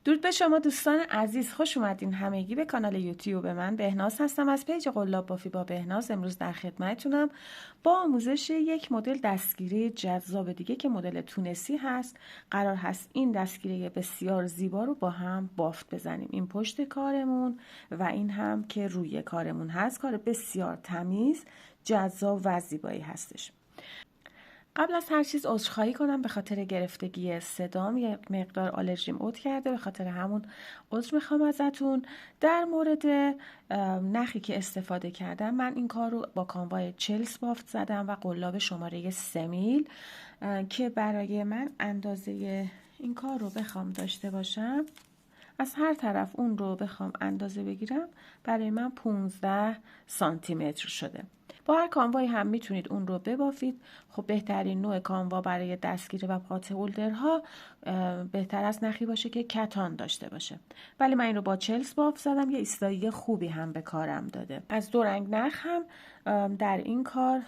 درود به شما دوستان عزیز، خوش اومدین همگی به کانال یوتیوب من. بهناز هستم از پیج قلاب بافی با بهناز. امروز در خدمتتونم با آموزش یک مدل دستگیره جذاب دیگه که مدل تونسی هست. قرار هست این دستگیره بسیار زیبا رو با هم بافت بزنیم. این پشت کارمون و این هم که روی کارمون هست. کار بسیار تمیز، جذاب و زیبایی هستش. قبل از هر چیز عذرخواهی کنم به خاطر گرفتگی صدام، یک مقدار آلرژیم عود کرده، به خاطر همون عذر میخوام ازتون. در مورد نخی که استفاده کردم، من این کار رو با کانوای چلس بافت زدم و قلاب شماره 3 میل که برای من اندازه این کار رو بخوام داشته باشم، از هر طرف اون رو بخوام اندازه بگیرم، برای من 15 سانتی متر شده. با هر کانوایی هم میتونید اون رو ببافید. خب بهترین نوع کانوا برای دستگیره و پات هولدرها بهتر از نخی باشه که کتان داشته باشه، ولی من این رو با چلس بافت زدم. یه ایستایی خوبی هم به کارم داده. از دو رنگ نخ هم در این کار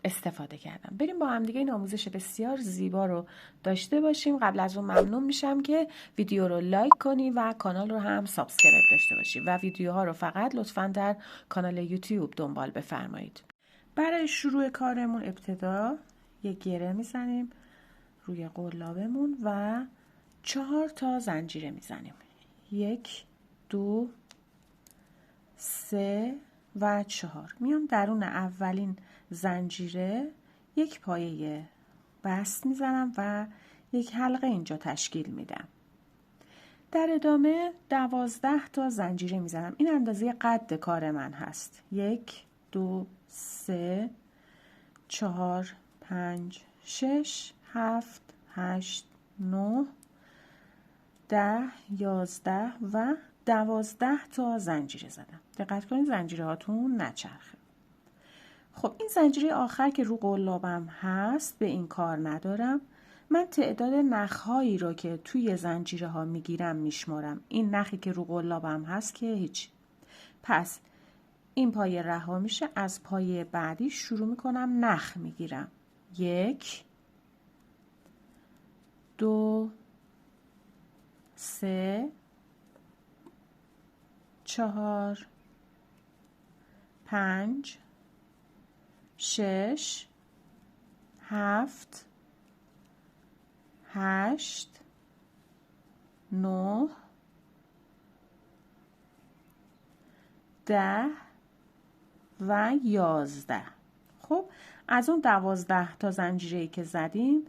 استفاده کردم. بریم با هم دیگه این آموزش بسیار زیبا رو داشته باشیم. قبل از اون ممنون میشم که ویدیو رو لایک کنی و کانال رو هم سابسکرایب داشته باشی و ویدیوها رو فقط لطفاً در کانال یوتیوب دنبال بفرمایید. برای شروع کارمون ابتدا یک گره میزنیم روی قلابمون و 4 تا زنجیره میزنیم. 1 2 3 و 4. میام درون اولین زنجیره یک پایه بست میزنم و یک حلقه اینجا تشکیل میدم. در ادامه 12 تا زنجیره میزنم. این اندازه قد کار من هست. 1 2 3 4 5 6 7 8 9 10 11 و 12 تا زنجیره زدم. دقت کنید زنجیره هاتون نچرخه. خب این زنجیره آخر که رو قلابم هست به این کار ندارم. من تعداد نخهایی رو که توی زنجیره ها میگیرم میشمارم. این نخی که رو قلابم هست که هیچ. پس این پایه رها میشه، از پایه بعدی شروع میکنم نخ میگیرم. 1 2 3 4 5 6 7 8 9 10 و 11. خب از اون 12 تا زنجیره‌ای که زدیم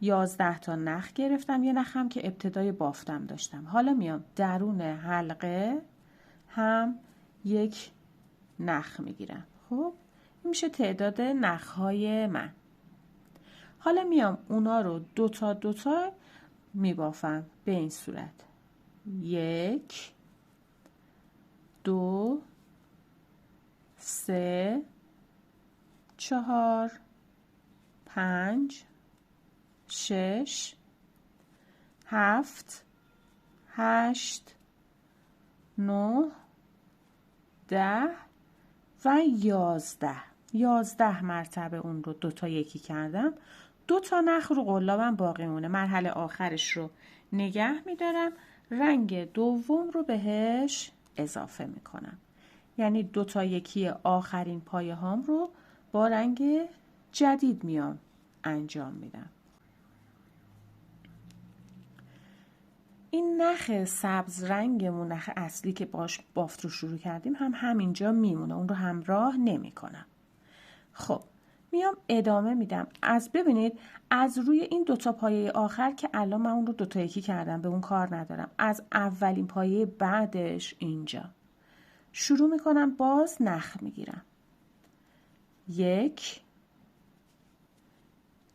11 تا نخ گرفتم. یه نخم که ابتدای بافتم داشتم. حالا میام درون حلقه هم یک نخ میگیرم. خب این میشه تعداد نخهای من. حالا میام اونا رو دوتا دوتا میبافم به این صورت. 1 2 3 4 5 6 7 8 9 10 و 11. 11 مرتبه اون رو دوتا یکی کردم. 2 تا نخ رو قلابم باقی مونه. مرحله آخرش رو نگه میدارم. رنگ دوم رو بهش اضافه میکنم. یعنی 2 تا یکی آخرین پایه هام رو با رنگ جدید میام انجام میدم. این نخ سبز رنگمون، نخ اصلی که باش بافت رو شروع کردیم، هم همینجا میمونه. اون رو همراه نمی کنم. خب میام ادامه میدم. ببینید از روی این 2 تا پایه آخر که الان من اون رو 2 تا یکی کردم، به اون کار ندارم. از اولین پایه بعدش اینجا شروع میکنم، باز نخ میگیرم. 1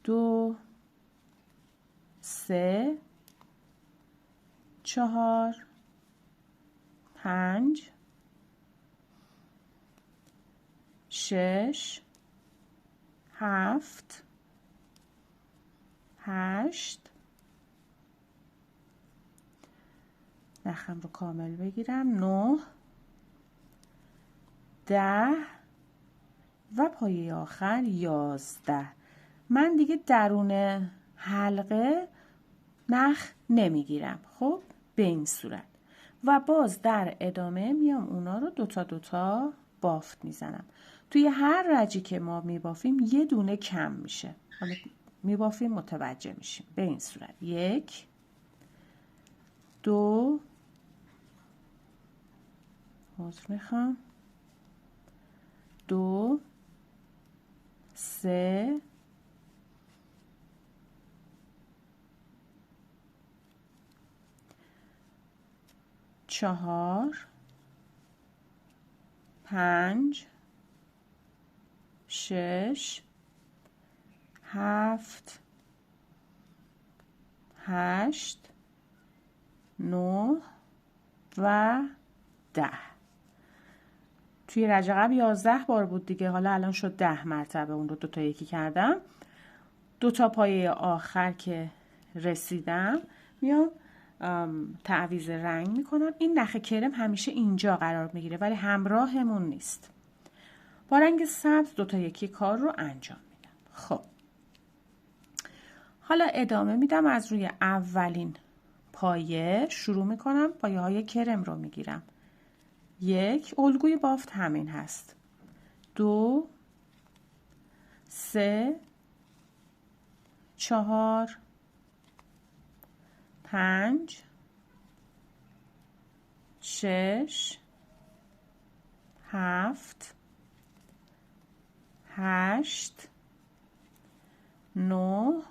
2 3 4 5 6 7 8 نخم رو کامل بگیرم. 9 10 و پایه آخر 11. من دیگه درون حلقه نخ نمیگیرم. خب به این صورت. و باز در ادامه میام اونا رو دوتا بافت میزنم. توی هر رجی که ما میبافیم یه دونه کم میشه. حالا میبافیم متوجه میشیم. به این صورت 1 2 میخوام 2 3 4 5 6 7 8 9 و 10. توی رجع قبل 11 بار بود دیگه، حالا الان شد 10 مرتبه. اون رو دوتا یکی کردم. دوتا پایه آخر که رسیدم میام تعویض رنگ میکنم. این نخ کرم همیشه اینجا قرار میگیره ولی همراهمون نیست. با رنگ سبز دوتا یکی کار رو انجام میدم. خب حالا ادامه میدم. از روی اولین پایه شروع میکنم. پایه های کرم رو میگیرم. 1 الگوی بافت همین هست. 2 3 4 5 6 7 8 9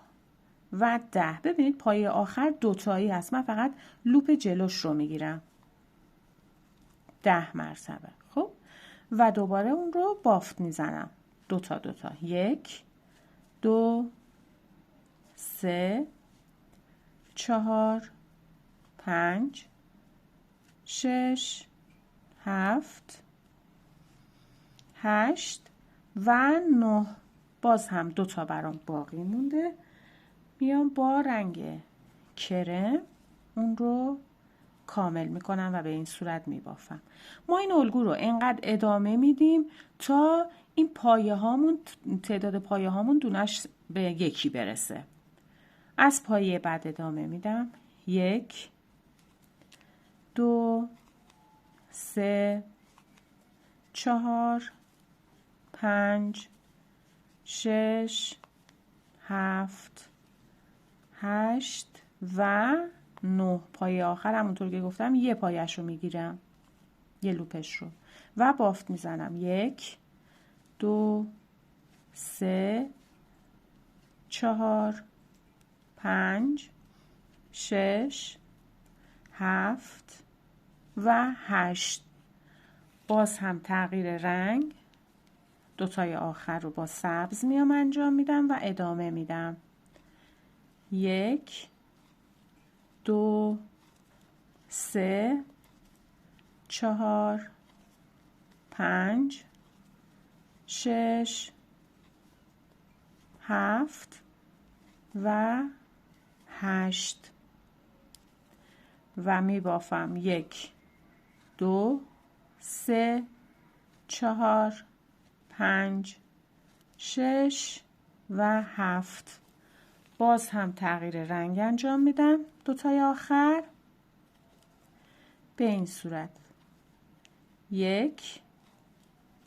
و 10. ببینید پایه آخر دوتایی هست. من فقط لوپ جلوش رو میگیرم 10 مرتبه. خب و دوباره اون رو بافت میزنم دوتا 1 2 3 4 5 6 7 8 و 9. باز هم دوتا برام باقی مونده. میام با رنگ کرم اون رو کامل میکنم و به این صورت میبافم. ما این الگو رو اینقدر ادامه میدیم تا این پایه هامون، تعداد پایه هامون دونش به 1 برسه. از پایه بعد ادامه میدم. 1 2 3 4 5 6 7 8 و 9. پایه آخر همونطور که گفتم یه پایش رو میگیرم، یه لوپش رو و بافت میزنم. 1 2 3 4 5 6 7 و 8. باز هم تغییر رنگ دوتای آخر رو با سبز میام انجام میدم و ادامه میدم. 1 2 3 4 5 6 7 و 8 و میبافم. 1 2 3 4 5 6 و 7. باز هم تغییر رنگ انجام میدم دوتای آخر به این صورت. 1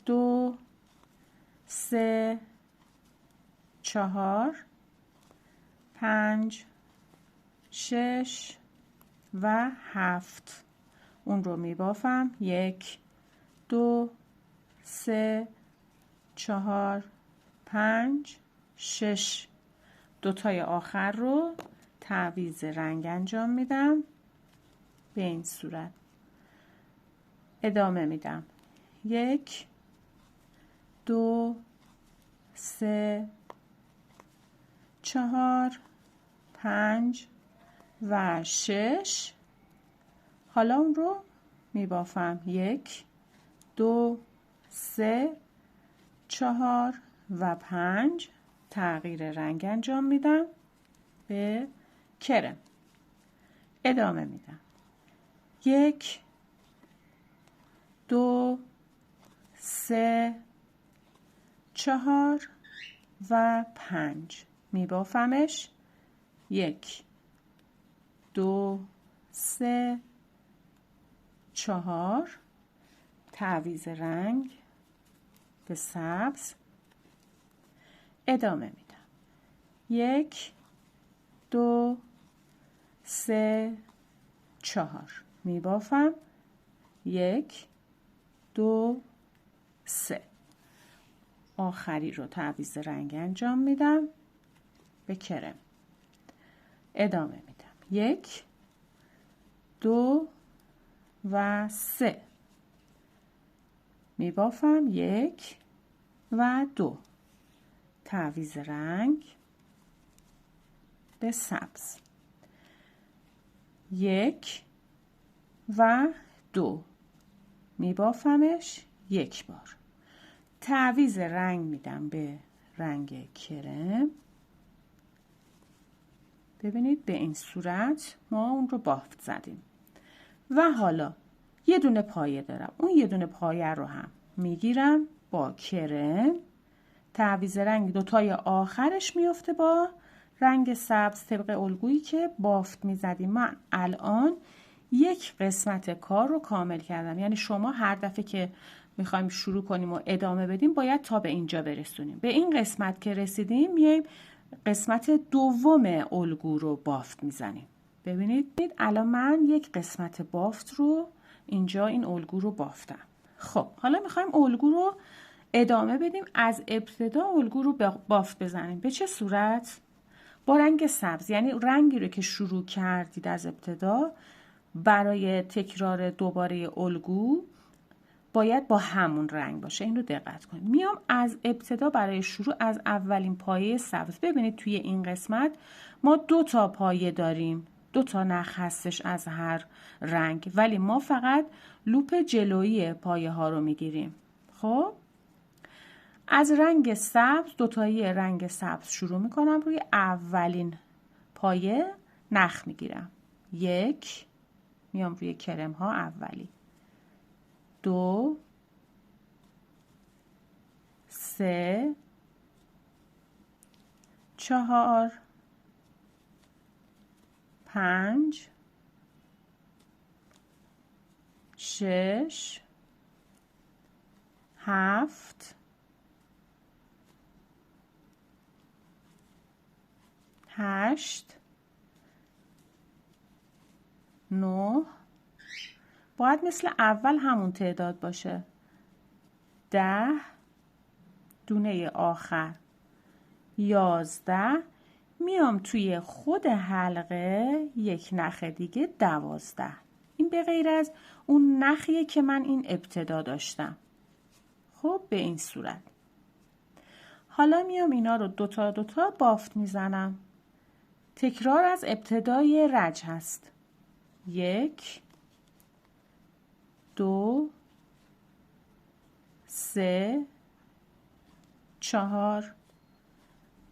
2 3 4 5 6 و 7. اون رو میبافم. 1 2 3 4 5 6. دوتای آخر رو تعویض رنگ انجام میدم به این صورت. ادامه میدم. 1 2 3 4 5 و 6. حالا اون رو میبافم. 1 2 3 4 و 5. تغییر رنگ انجام میدم به کرم. ادامه میدم. 1 2 3 4 و 5 میبافمش. 1 2 3 4 تعویض رنگ به سبز، ادامه میدم. 1 2 3 4 میبافم. 1 2 3 آخری رو تعویض رنگ انجام میدم به کرم، ادامه میدم. 1 2 و 3 میبافم. 1 و 2 تعویض رنگ به سبز. 1 و 2 میبافمش 1 بار، تعویض رنگ میدم به رنگ کرم. ببینید به این صورت ما اون رو بافت زدیم. و حالا یه دونه پایه دارم، اون یه دونه پایه رو هم میگیرم با کرم، تعویض رنگ دوتای آخرش میفته با رنگ سبز طبق الگویی که بافت میزدیم. من الان یک قسمت کار رو کامل کردم، یعنی شما هر دفعه که میخوایم شروع کنیم و ادامه بدیم باید تا به اینجا برسونیم. به این قسمت که رسیدیم میایم قسمت دوم الگو رو بافت میزنیم. ببینید الان من یک قسمت بافت رو اینجا این الگو رو بافتم. خب حالا میخوایم الگو رو ادامه بدیم، از ابتدا الگو رو بافت بزنیم. به چه صورت؟ با رنگ سبز، یعنی رنگی رو که شروع کردید از ابتدا برای تکرار دوباره الگو باید با همون رنگ باشه. این رو دقت کنید. میام از ابتدا برای شروع از اولین پایه سبز. ببینید توی این قسمت ما 2 تا پایه داریم، 2 تا نخ هستش از هر رنگ، ولی ما فقط لوپ جلویی پایه ها رو میگیریم. خب از رنگ سبز، 2 تایی رنگ سبز شروع میکنم، روی اولین پایه نخ میگیرم. 1 میام روی کرم ها اولی، 2 3 4 5 6 7 8 9 باید مثل اول همون تعداد باشه. 10 دونه آخر 11 میام توی خود حلقه یک نخ دیگه 12. این به غیر از اون نخیه که من این ابتدا داشتم. خب به این صورت. حالا میام اینا رو 2 تا 2 تا بافت میزنم. تکرار از ابتدای رج هست. 1 2 3 4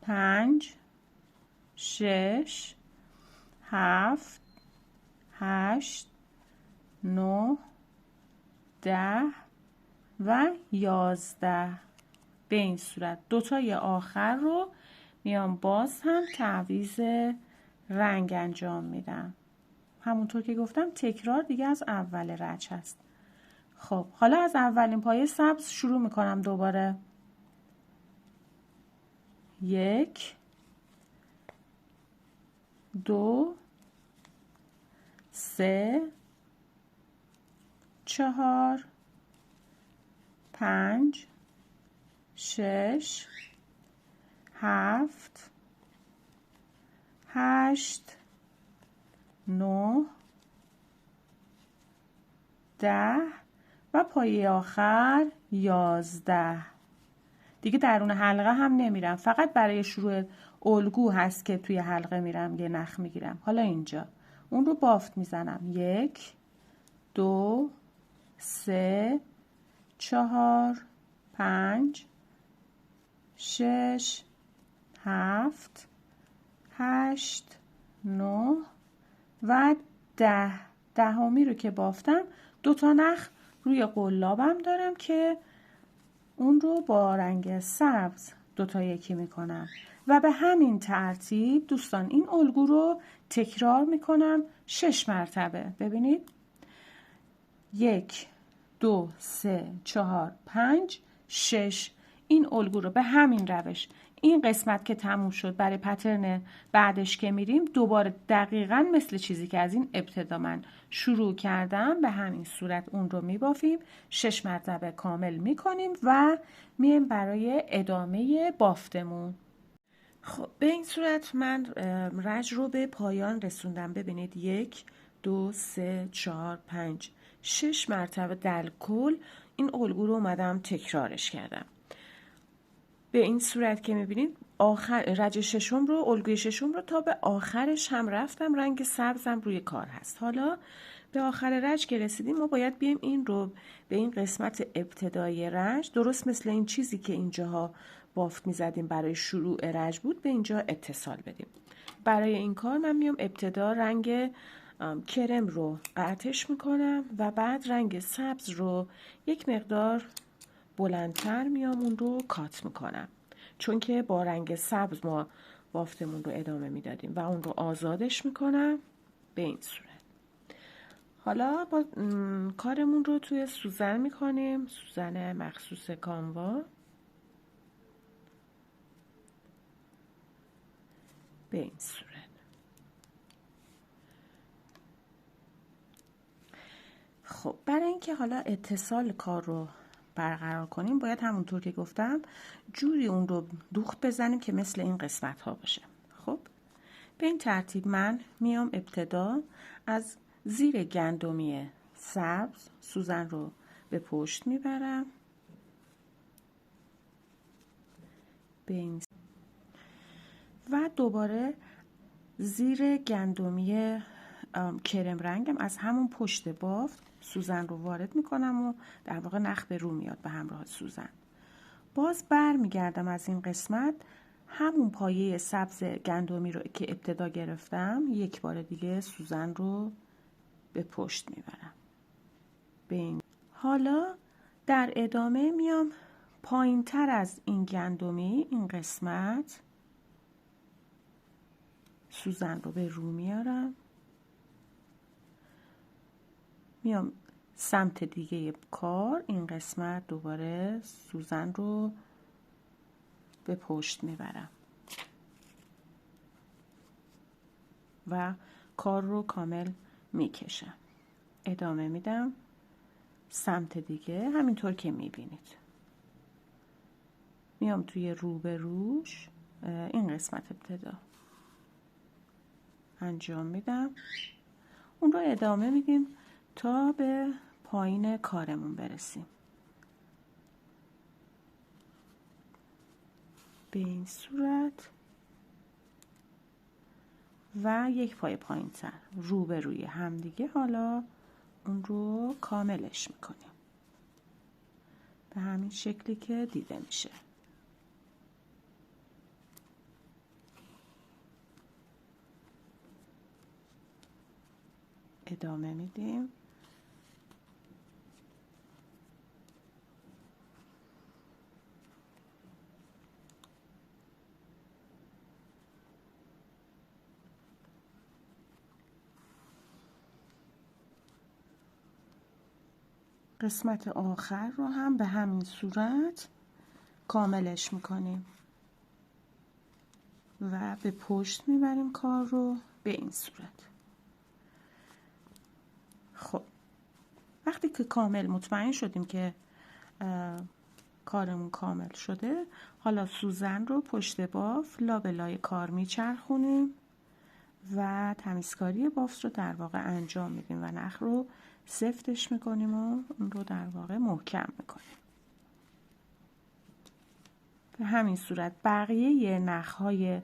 5 6 7 8 9 10 و 11. به این صورت 2 تای آخر رو میام باز هم تعویض رنگ انجام میدم. همونطور که گفتم تکرار دیگه از اول رج هست. خب حالا از اولین پایه سبز شروع میکنم دوباره. 1 2 3 4 5 6 7 8 9 10 و پایه آخر 11. دیگه درون حلقه هم نمیرم، فقط برای شروع الگو هست که توی حلقه میرم یه نخ میگیرم. حالا اینجا اون رو بافت میزنم. 1 2 3 4 5 6 7 8 9 و 10. دهمی رو که بافتم 2 تا نخ روی قلابم دارم که اون رو با رنگ سبز 2 تا یکی میکنم و به همین ترتیب دوستان این الگو رو تکرار میکنم 6 مرتبه. ببینید 1 2 3 4 5 6. این الگو رو به همین روش، این قسمت که تموم شد، برای پترن بعدش که میریم دوباره دقیقاً مثل چیزی که از این ابتدا من شروع کردم به همین صورت اون رو میبافیم، 6 مرتبه کامل میکنیم و میایم برای ادامه بافتمون. خب به این صورت من رج رو به پایان رسوندم. ببینید 1 2 3 4 5 6 مرتبه در کل این الگو رو اومدم تکرارش کردم. به این صورت که میبینید آخر رج ششم رو، الگوی ششم رو تا به آخرش هم رفتم، رنگ سبزم روی کار هست. حالا به آخر رج که رسیدیم ما باید بیایم این رو به این قسمت ابتدای رج، درست مثل این چیزی که اینجاها بافت میزدیم برای شروع رج بود، به اینجا اتصال بدیم. برای این کار من میام ابتدا رنگ کرم رو قطعش میکنم و بعد رنگ سبز رو یک مقدار بلندتر میام اون رو کات میکنم، چون که با رنگ سبز ما بافتمون رو ادامه میدادیم و اون رو آزادش میکنم به این صورت. حالا با کارمون رو توی سوزن میکنیم، سوزن مخصوص کانوا. به این صورت. خب برای اینکه حالا اتصال کار رو برقرار کنیم باید همونطور که گفتم جوری اون رو دوخت بزنیم که مثل این قسمت ها باشه. خب به این ترتیب من میام ابتدا از زیر گندمی سبز سوزن رو به پشت میبرم به این و دوباره زیر گندمی کرم رنگم از همون پشت بافت سوزن رو وارد میکنم و در واقع نخ به رو میاد به همراه سوزن. باز بر میگردم از این قسمت همون پایه سبز گندمی رو که ابتدا گرفتم یک بار دیگه سوزن رو به پشت میبرم به این. حالا در ادامه میام پایین تر از این گندمی این قسمت سوزن رو به رو میارم، میام سمت دیگه کار این قسمت دوباره سوزن رو به پشت میبرم و کار رو کامل میکشم. ادامه میدم سمت دیگه همینطور که میبینید. میام توی رو به روش این قسمت ابتدا انجام میدم، اون رو ادامه میدیم تا به پایین کارمون برسیم به این صورت و یک پای پایین تر رو به روی هم دیگه. حالا اون رو کاملش میکنیم به همین شکلی که دیده میشه. ادامه میدیم قسمت آخر رو هم به همین صورت کاملش میکنیم و به پشت میبریم کار رو به این صورت. خب وقتی که کامل مطمئن شدیم که کارمون کامل شده، حالا سوزن رو پشت باف لابلای کار میچرخونیم و تمیزکاری بافت رو در واقع انجام میدیم و نخ رو سفتش میکنیم و اون رو در واقع محکم میکنیم. به همین صورت بقیه نخهای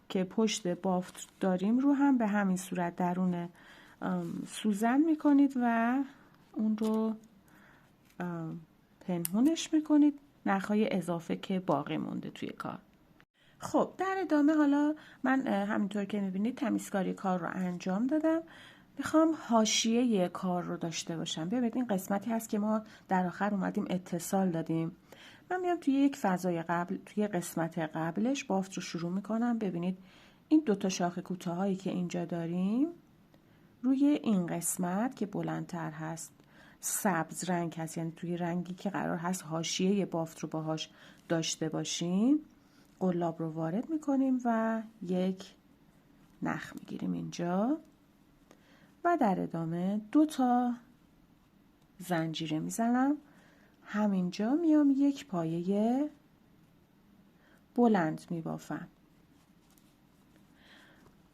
که پشت بافت داریم رو هم به همین صورت درون سوزن میکنید و اون رو پنهونش میکنید، نخهای اضافه که باقی مونده توی کار. خب در ادامه حالا من همینطور که میبینید تمیزکاری کار رو انجام دادم. میخوام حاشیه کار رو داشته باشم. ببینید این قسمتی هست که ما در آخر اومدیم اتصال دادیم. من میام توی یک فضای قبل، توی قسمت قبلش بافت رو شروع میکنم. ببینید این دوتا شاخه کوتاهایی که اینجا داریم روی این قسمت که بلندتر هست سبز رنگ هست، یعنی توی رنگی که قرار هست حاشیه بافت رو باهاش داشته باشیم، قلاب رو وارد میکنیم و یک نخ میگیریم اینجا و در ادامه 2 تا زنجیره میزنم. همینجا میام یک پایه بلند میبافم.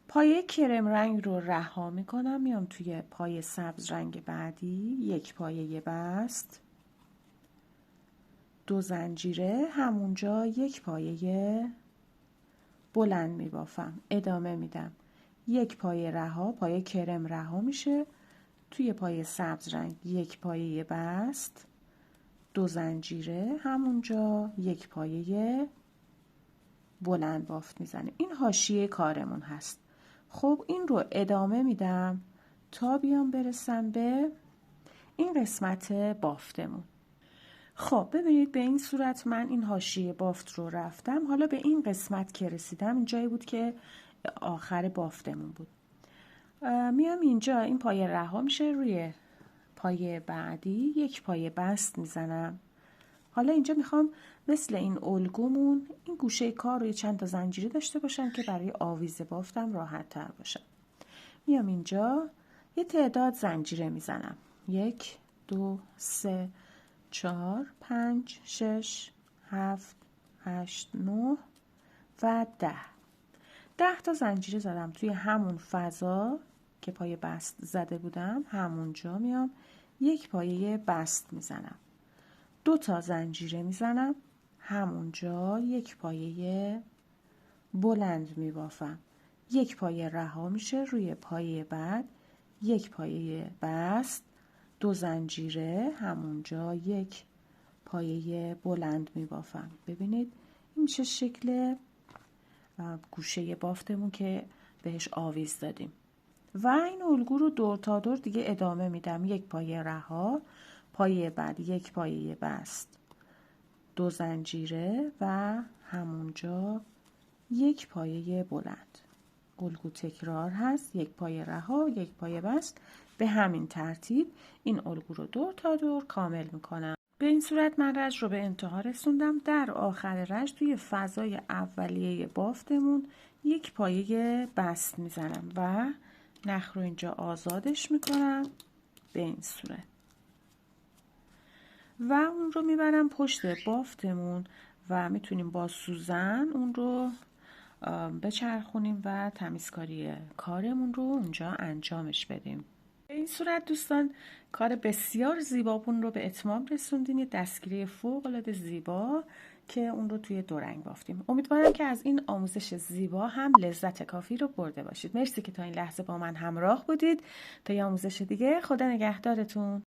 پایه کرم رنگ رو رها میکنم، میام توی پایه سبز رنگ بعدی یک پایه بست، 2 زنجیره، همونجا یک پایه بلند میبافم. ادامه میدم، یک پایه رها، پایه کرم رها میشه، توی پایه سبز رنگ یک پایه بست، 2 زنجیره، همونجا یک پایه بلند بافت میزنیم. این حاشیه کارمون هست. خب این رو ادامه میدم تا بیام برسم به این قسمت بافتمون. خب ببینید به این صورت من این حاشیه بافت رو رفتم. حالا به این قسمت که رسیدم، این جایی بود که آخر بافتمون بود. میام اینجا این پایه رها میشه، روی پایه بعدی یک پایه بست میزنم. حالا اینجا میخوام مثل این الگومون این گوشه کار روی چند تا زنجیره داشته باشم که برای آویزه بافتم راحت تر باشم. میام اینجا یه تعداد زنجیره میزنم، 1 2 3 4 5 6 7 8 9 و 10 تا زنجیره زدم توی همون فضا که پایه بست زده بودم. همونجا میام یک پایه بست میزنم، 2 تا زنجیره میزنم، همونجا یک پایه بلند میبافم، یک پایه رها میشه، روی پایه بعد یک پایه بست، 2 زنجیره، همونجا یک پایه بلند میبافم. ببینید این میشه شکل گوشه بافتمون که بهش آویز دادیم. و این الگو رو دور تا دور دیگه ادامه میدم. یک پایه رها، پایه بعد یک پایه بست، 2 زنجیره و همونجا یک پایه بلند. الگو تکرار هست، یک پایه رها، یک پایه بست. به همین ترتیب این الگو رو دور تا دور کامل میکنم. به این صورت من رج رو به انتها رسوندم. در آخر رج توی فضای اولیه بافتمون یک پایه بست میزنم و نخ رو اینجا آزادش میکنم به این صورت و اون رو میبرم پشت بافتمون و میتونیم با سوزن اون رو بچرخونیم و تمیزکاری کارمون رو اونجا انجامش بدیم. به این صورت دوستان کار بسیار زیبابون رو به اتمام رسوندیم. یه دستگیری فوق‌العاده زیبا که اون رو توی 2 رنگ بافتیم. امیدوارم که از این آموزش زیبا هم لذت کافی رو برده باشید. مرسی که تا این لحظه با من همراه بودید. تا یه آموزش دیگه، خدا نگهدارتون.